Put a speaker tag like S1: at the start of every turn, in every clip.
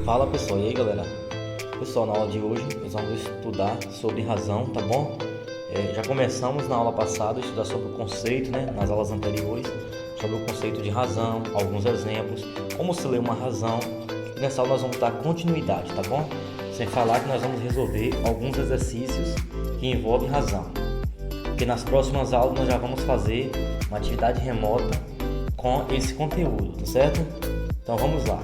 S1: Fala pessoal, e aí galera? Pessoal, na aula de hoje nós vamos estudar sobre razão, tá bom? Já começamos na aula passada a estudar sobre o conceito, né? Nas aulas anteriores, sobre o conceito de razão, alguns exemplos, como se lê uma razão. E nessa aula nós vamos dar continuidade, tá bom? Sem falar que nós vamos resolver alguns exercícios que envolvem razão. Porque nas próximas aulas nós já vamos fazer uma atividade remota com esse conteúdo, tá certo? Então vamos lá.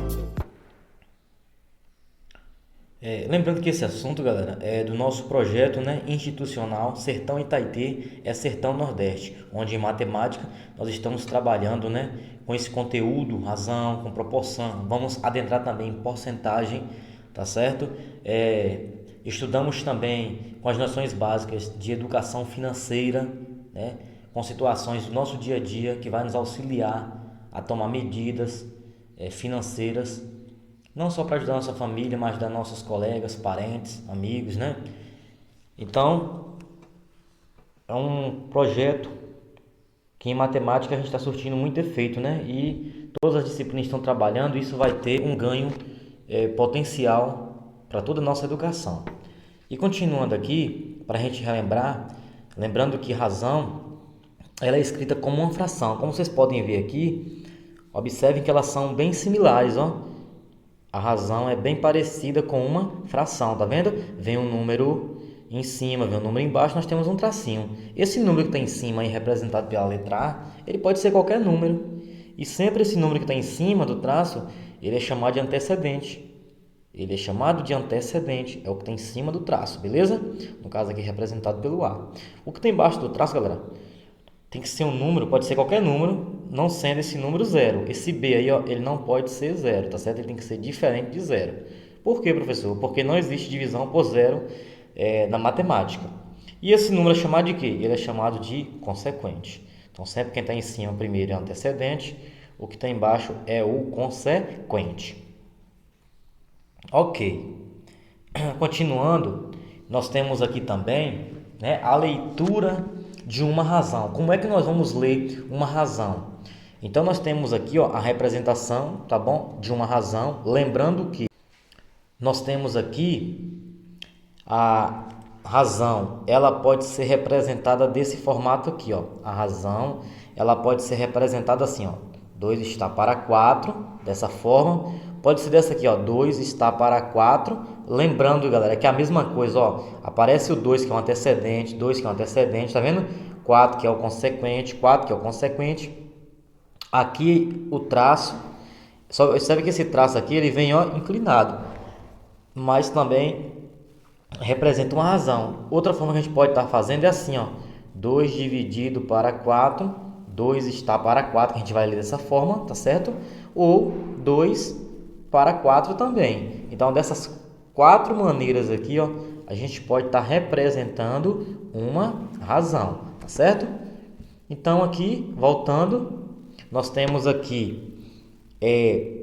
S1: Lembrando que esse assunto, galera, é do nosso projeto, né, institucional Sertão Itaitê, Sertão Nordeste, onde em matemática nós estamos trabalhando, né, com esse conteúdo, razão, com proporção. Vamos adentrar também em porcentagem, tá certo? Estudamos também com as noções básicas de educação financeira, né, com situações do nosso dia a dia que vai nos auxiliar a tomar medidas financeiras, não só para ajudar a nossa família, mas ajudar nossos colegas, parentes, amigos, né? Então, é um projeto que em matemática a gente está surtindo muito efeito, né? E todas as disciplinas estão trabalhando, isso vai ter um ganho potencial para toda a nossa educação. E continuando aqui, para a gente relembrar, lembrando que razão, ela é escrita como uma fração. Como vocês podem ver aqui, observem que elas são bem similares, ó. A razão é bem parecida com uma fração, tá vendo? Vem um número em cima, vem um número embaixo, nós temos um tracinho. Esse número que está em cima, aí, representado pela letra A, ele pode ser qualquer número. E sempre esse número que está em cima do traço, ele é chamado de antecedente. Ele é chamado de antecedente, é o que está em cima do traço, beleza? No caso aqui, representado pelo A. O que está embaixo do traço, galera, tem que ser um número, pode ser qualquer número, não sendo esse número zero. Esse B aí, ó, ele não pode ser zero, tá certo? Ele tem que ser diferente de zero. Por quê, professor? Porque não existe divisão por zero na matemática. E esse número é chamado de quê? Ele é chamado de consequente. Então, sempre quem está em cima primeiro é o antecedente, o que está embaixo é o consequente. Ok. Continuando, nós temos aqui também, né, a leitura de uma razão. Como é que nós vamos ler uma razão? Então nós temos aqui, ó, a representação, tá bom? De uma razão. Lembrando que nós temos aqui a razão, ela pode ser representada desse formato aqui, ó. A razão, ela pode ser representada assim, ó. 2 está para 4, dessa forma. Pode ser dessa aqui, ó, 2 está para 4. Lembrando, galera, que é a mesma coisa, ó. Aparece o 2 que é um antecedente, 2 que é um antecedente, tá vendo? 4 que é o consequente, 4 que é o consequente. Aqui o traço, só observe que esse traço aqui, ele vem, ó, inclinado. Mas também representa uma razão. Outra forma que a gente pode estar fazendo é assim, ó. 2 dividido para 4, 2 está para 4, que a gente vai ler dessa forma, tá certo? Ou 2 para 4 também. Então, dessas 4 maneiras aqui, ó, a gente pode estar representando uma razão, tá certo? Então, aqui, voltando, nós temos aqui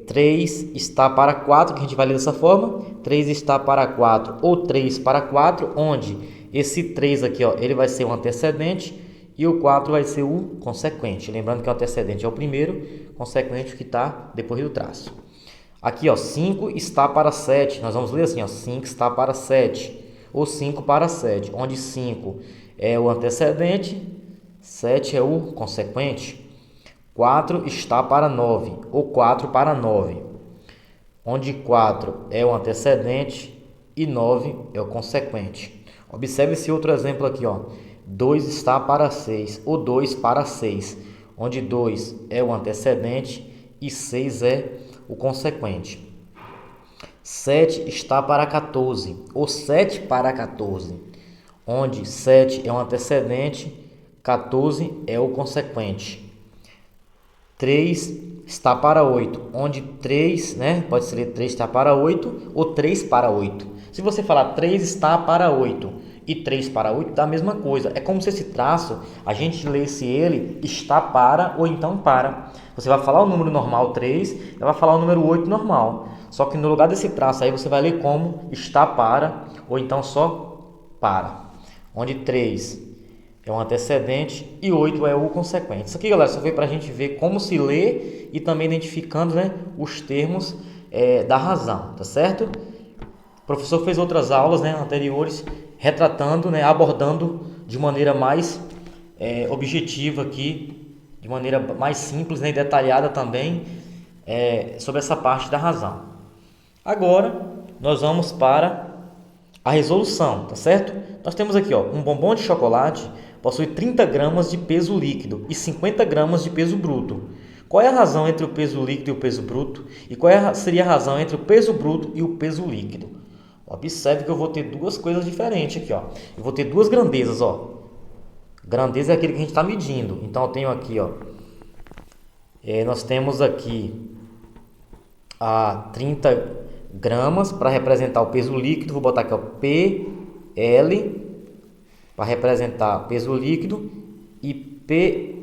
S1: 3 está para 4, que a gente vai ler dessa forma. 3 está para 4 ou 3 para 4, onde esse 3 aqui, ó, ele vai ser o antecedente e o 4 vai ser o consequente. Lembrando que o antecedente é o primeiro, consequente que está depois do traço. Aqui, ó, 5 está para 7. Nós vamos ler assim, ó, 5 está para 7 ou 5 para 7, onde 5 é o antecedente, 7 é o consequente. 4 está para 9 ou 4 para 9, onde 4 é o antecedente e 9 é o consequente. Observe esse outro exemplo aqui, ó. 2 está para 6 ou 2 para 6, onde 2 é o antecedente e 6 é o consequente. 7 está para 14 ou 7 para 14, onde 7 é o antecedente, 14 é o consequente. 3 está para 8, onde 3, né, pode ser 3 está para 8 ou 3 para 8. Se você falar 3 está para 8 e 3 para 8, dá a mesma coisa. É como se esse traço, a gente lesse ele está para ou então para. Você vai falar o número normal 3 e vai falar o número 8 normal. Só que no lugar desse traço aí você vai ler como está para ou então só para. Onde 3 é um antecedente e 8 é o consequente. Isso aqui, galera, só foi para a gente ver como se lê e também identificando, né, os termos da razão, tá certo? O professor fez outras aulas, né, anteriores, retratando, né, abordando de maneira mais objetiva aqui, de maneira mais simples, né, e detalhada também, sobre essa parte da razão. Agora, nós vamos para a resolução, tá certo? Nós temos aqui, ó, um bombom de chocolate possui 30 gramas de peso líquido e 50 gramas de peso bruto. Qual é a razão entre o peso líquido e o peso bruto? E qual seria a razão entre o peso bruto e o peso líquido? Observe que eu vou ter duas coisas diferentes aqui, ó. Eu vou ter duas grandezas, ó. Grandeza é aquele que a gente está medindo. Então eu tenho aqui, ó. Nós temos aqui a 30 gramas para representar o peso líquido. Vou botar aqui, ó, PL para representar o peso líquido e PB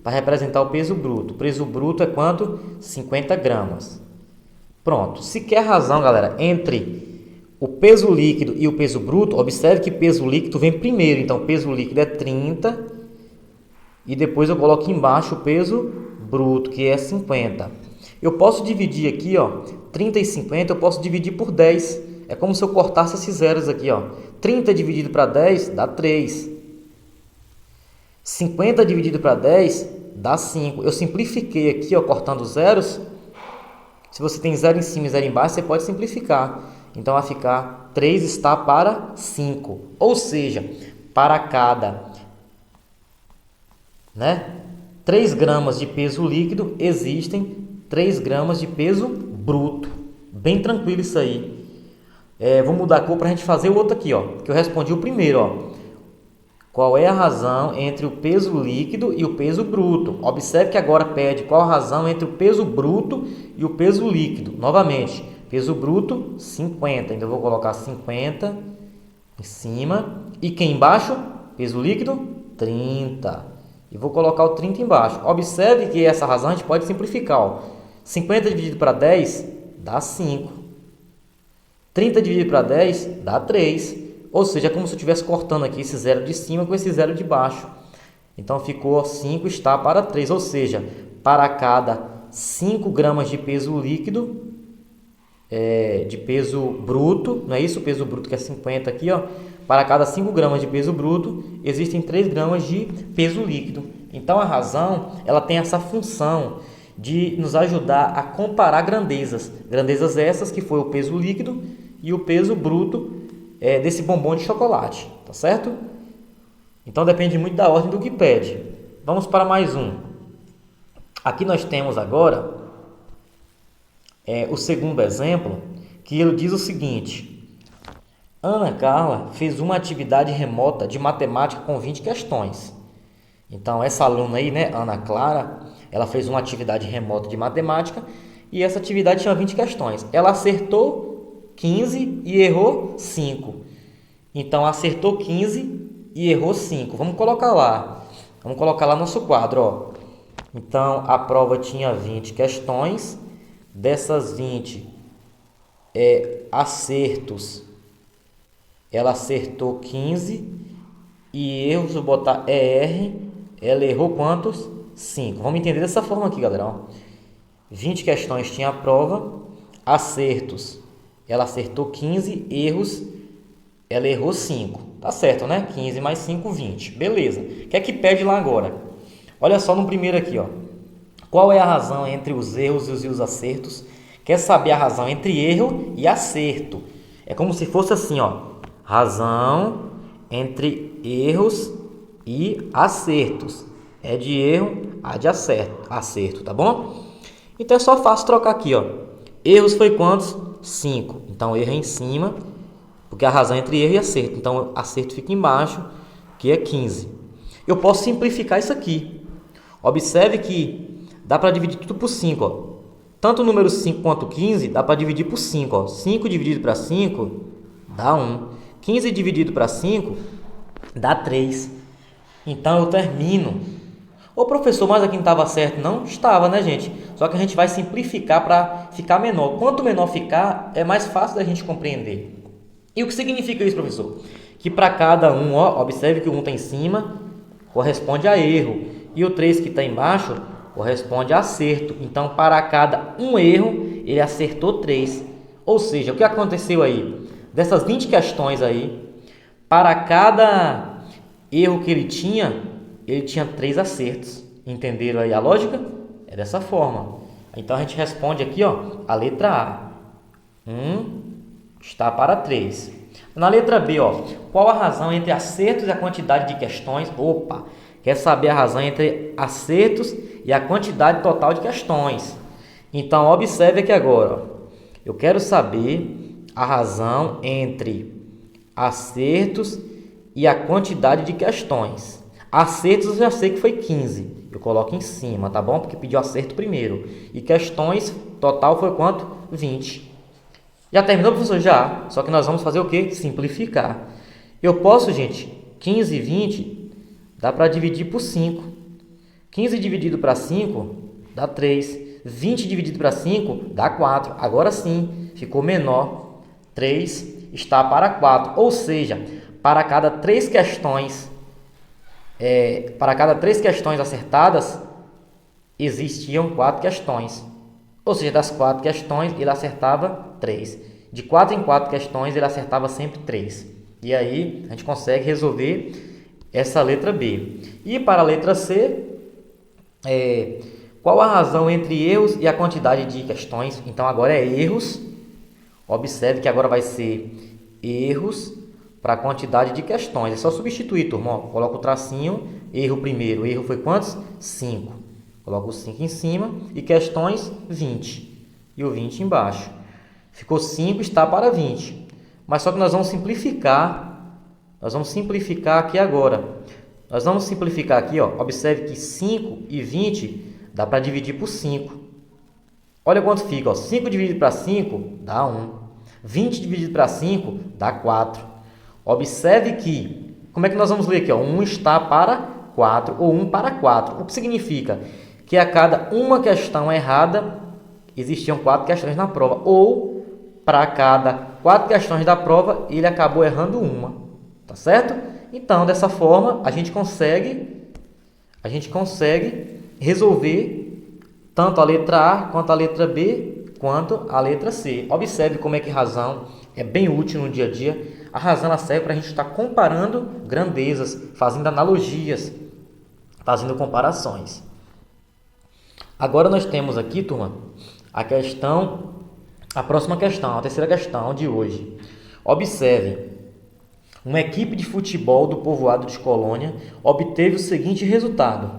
S1: para representar o peso bruto. O peso bruto é quanto? 50 gramas. Pronto. Se quer a razão, galera, entre o peso líquido e o peso bruto, observe que peso líquido vem primeiro. Então, peso líquido é 30 e depois eu coloco embaixo o peso bruto, que é 50. Eu posso dividir aqui, ó, 30 e 50, eu posso dividir por 10. É como se eu cortasse esses zeros aqui, ó. 30 dividido para 10 dá 3. 50 dividido para 10 dá 5. Eu simplifiquei aqui, ó, cortando zeros. Se você tem zero em cima e zero embaixo, você pode simplificar. Então vai ficar 3 está para 5. Ou seja, para cada 3 gramas de peso líquido, existem 3 gramas de peso bruto. Bem tranquilo isso aí. Vou mudar a cor para a gente fazer o outro aqui, ó, que eu respondi o primeiro, ó. Qual é a razão entre o peso líquido e o peso bruto? Observe que agora pede qual a razão entre o peso bruto e o peso líquido. Novamente, peso bruto, 50. Então, eu vou colocar 50 em cima. E aqui embaixo, peso líquido, 30. E vou colocar o 30 embaixo. Observe que essa razão a gente pode simplificar, ó. 50 dividido para 10 dá 5. 30 dividido para 10 dá 3. Ou seja, é como se eu estivesse cortando aqui esse zero de cima com esse zero de baixo. Então ficou 5 está para 3. Ou seja, para cada 5 gramas de peso líquido, de peso bruto, não é isso? O peso bruto que é 50 aqui, ó. Para cada 5 gramas de peso bruto, existem 3 gramas de peso líquido. Então a razão, ela tem essa função de nos ajudar a comparar grandezas. Grandezas essas que foi o peso líquido e o peso bruto desse bombom de chocolate, tá certo? Então depende muito da ordem do que pede. Vamos para mais um. Aqui nós temos agora o segundo exemplo, que ele diz o seguinte: Ana Carla fez uma atividade remota de matemática com 20 questões. Então essa aluna aí, né, Ana Clara, ela fez uma atividade remota de matemática e essa atividade tinha 20 questões. Ela acertou 15 e errou 5. Então, acertou 15 e errou 5. Vamos colocar lá. Vamos colocar lá no nosso quadro, ó. Então, a prova tinha 20 questões. Dessas 20 acertos, ela acertou 15. E erros, vou botar ER, ela errou quantos? 5. Vamos entender dessa forma aqui, galera, ó. 20 questões tinha a prova. Acertos, ela acertou 15, erros, ela errou 5. Tá certo, né? 15 mais 5, 20. Beleza. O que é que pede lá agora? Olha só no primeiro aqui, ó. Qual é a razão entre os erros e os acertos? Quer saber a razão entre erro e acerto? É como se fosse assim, ó. Razão entre erros e acertos. É de erro, a de acerto, tá bom? Então é só fácil trocar aqui, ó. Erros foi quantos? 5. Então, erro é em cima, porque a razão é entre erro e acerto. Então, acerto fica embaixo, que é 15. Eu posso simplificar isso aqui. Observe que dá para dividir tudo por 5. Ó. Tanto o número 5 quanto 15 dá para dividir por 5. Ó. 5 dividido para 5 dá 1. 15 dividido para 5 dá 3. Então, eu termino. Ô professor, mas aqui não estava certo? Não estava, né, gente? Só que a gente vai simplificar para ficar menor. Quanto menor ficar, é mais fácil da gente compreender. E o que significa isso, professor? Que para cada um, ó, observe que o 1 está em cima, corresponde a erro. E o 3 que está embaixo corresponde a acerto. Então, para cada um erro, ele acertou 3. Ou seja, o que aconteceu aí? Dessas 20 questões aí, para cada erro que ele tinha 3 acertos. Entenderam aí a lógica? É dessa forma. Então, a gente responde aqui, ó, a letra A. 1 está para 3. Na letra B, ó, qual a razão entre acertos e a quantidade de questões? Opa, quer saber a razão entre acertos e a quantidade total de questões. Então, observe aqui agora, ó. Eu quero saber a razão entre acertos e a quantidade de questões. Acertos eu já sei que foi 15. Eu coloco em cima, tá bom? Porque pediu acerto primeiro. E questões, total foi quanto? 20. Já terminou, professor? Já. Só que nós vamos fazer o quê? Simplificar. Eu posso, gente, 15 e 20, dá para dividir por 5. 15 dividido para 5 dá 3. 20 dividido para 5 dá 4. Agora sim, ficou menor. 3 está para 4. Ou seja, para cada 3 questões, acertadas, existiam 4 questões. Ou seja, das 4 questões, ele acertava 3. De 4 em 4 questões, ele acertava sempre 3. E aí, a gente consegue resolver essa letra B. E para a letra C, qual a razão entre erros e a quantidade de questões? Então, agora é erros. Observe que agora vai ser erros para a quantidade de questões. É só substituir, turma. Ó, coloca o tracinho, erro primeiro. Erro foi quantos? 5. Coloco o 5 em cima e questões 20. E o 20 embaixo. Ficou 5, está para 20. Mas só que nós vamos simplificar. Nós vamos simplificar aqui agora. Nós vamos simplificar aqui, ó. Observe que 5 e 20 dá para dividir por 5. Olha quanto fica, ó. 5 dividido para 5 dá 1. 20 dividido para 5 dá 4. Observe que, como é que nós vamos ler aqui, ó? 1 está para 4 ou 1 para 4. O que significa? Que a cada uma questão errada, existiam 4 questões na prova. Ou, para cada 4 questões da prova, ele acabou errando uma. Tá certo? Então, dessa forma, a gente consegue resolver tanto a letra A, quanto a letra B, quanto a letra C. Observe como é que razão é bem útil no dia a dia. A razão ela serve para a gente estar comparando grandezas, fazendo analogias, fazendo comparações. Agora nós temos aqui, turma, a próxima questão, a terceira questão de hoje. Observe, uma equipe de futebol do povoado de Colônia obteve o seguinte resultado.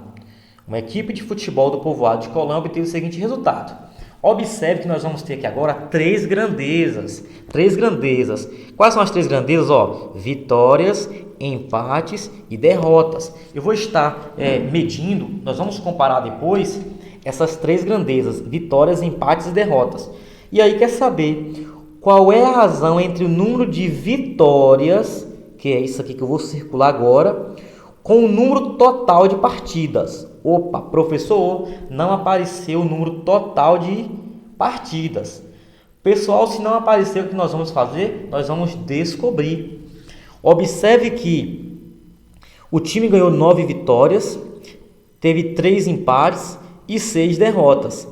S1: Uma equipe de futebol do povoado de Colônia obteve o seguinte resultado. Observe que nós vamos ter aqui agora 3 grandezas. 3 grandezas. Quais são as 3 grandezas? Ó, vitórias, empates e derrotas. Eu vou estar medindo, nós vamos comparar depois essas 3 grandezas, vitórias, empates e derrotas. E aí quer saber qual é a razão entre o número de vitórias, que é isso aqui que eu vou circular agora, com o número total de partidas. Opa, professor, não apareceu o número total de partidas. Pessoal, se não apareceu, o que nós vamos fazer? Nós vamos descobrir. Observe que o time ganhou 9 vitórias, teve 3 empates e 6 derrotas.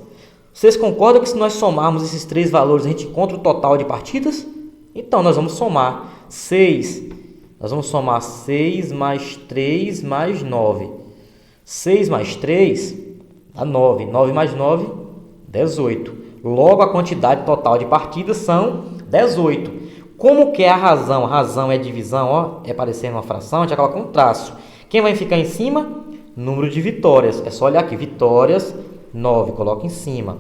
S1: Vocês concordam que se nós somarmos esses 3 valores, a gente encontra o total de partidas? Então, nós vamos somar 6. Nós vamos somar 6 mais 3 mais 9. 6 mais 3 dá 9. 9 mais 9, 18. Logo, a quantidade total de partidas são 18. Como que é a razão? A razão é divisão, ó, é parecendo uma fração, a gente coloca um traço. Quem vai ficar em cima? Número de vitórias. É só olhar aqui, vitórias, 9, coloca em cima.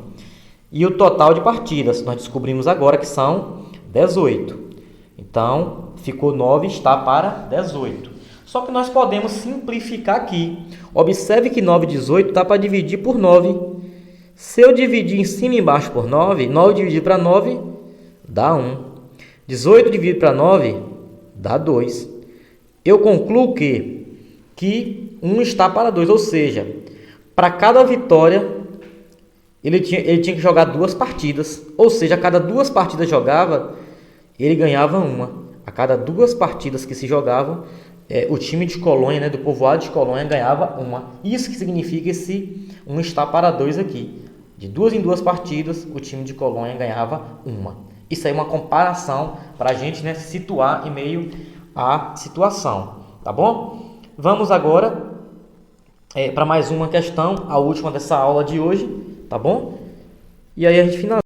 S1: E o total de partidas, nós descobrimos agora que são 18. Então, ficou 9, está para 18. Só que nós podemos simplificar aqui. Observe que 9 e 18 dá para dividir por 9. Se eu dividir em cima e embaixo por 9, 9 dividido para 9 dá 1. 18 dividido para 9 dá 2. Eu concluo que 1 está para 2, ou seja, para cada vitória ele tinha que jogar 2 partidas, ou seja, a cada 2 partidas jogava, ele ganhava uma. A cada 2 partidas que se jogavam, o time de Colônia, né, do povoado de Colônia, ganhava uma. Isso que significa esse 1 está para 2 aqui. De 2 em 2 partidas, o time de Colônia ganhava uma. Isso aí é uma comparação para a gente, né, se situar em meio à situação, tá bom? Vamos agora para mais uma questão, a última dessa aula de hoje, tá bom? E aí a gente finaliza.